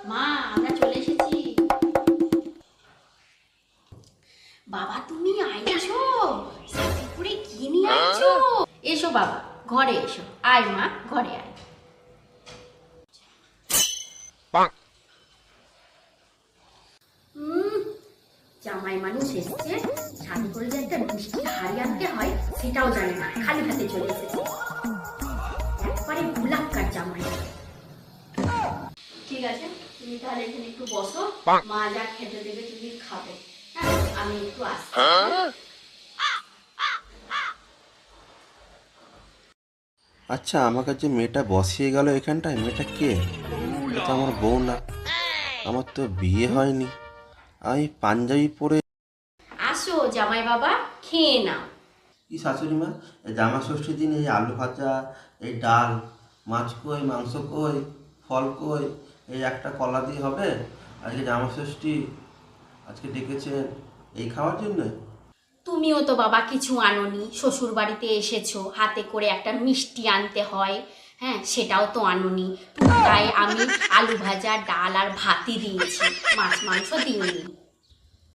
মা, আমরা চলে এসেছি। বাবা, তুমি আইছো? সাথে করে কি নিয়ে আইছো? এসো বাবা, ঘরে এসো। আয় মা, ঘরে আয়। জামাই মানুষ এসছে, সাথে করে যে একটা মিষ্টি হাড়ি আনতে হয় সেটাও জানে না, খালি হাতে চলে এসেছে। একবারে ভুলাক্কার জামাই। ঠিক আছে, তুমি তাহলে এখানে একটু বসো, মা যা খেতে দেবে তুমি খাবে। হ্যাঁ, আমি একটু আসছি। আচ্ছা, আমাকে যে মেয়েটা বসিয়ে গেল এখানটায়, মেয়েটা কে? এটা তো আমার বউ না। আমার তো বিয়ে হয়নি। আমি পাঞ্জাবি পরে। আসো জামাই বাবা, খেয়ে নাও। কি শাশুড়ি মা, এই জামা ষষ্ঠীর দিন এই আলু ভাজা, এই ডাল, মাছ কই, মাংস কই, ফল কই, এই একটা কলা দিয়ে হবে? আজকে জামা ষষ্ঠী, আজকে ডেকেছেন এই খাওয়ার জন্যে? তুমিও তো বাবা কিছু আনোনি, শ্বশুর বাড়িতে এসেছো, হাতে করে একটা মিষ্টি আনতে হয়। হ্যাঁ, সেটাও তো আনোনি। তাই আমি আলু ভাজা, ডাল আর ভাতই দিয়েছি, মাছ মাংস দিইনি।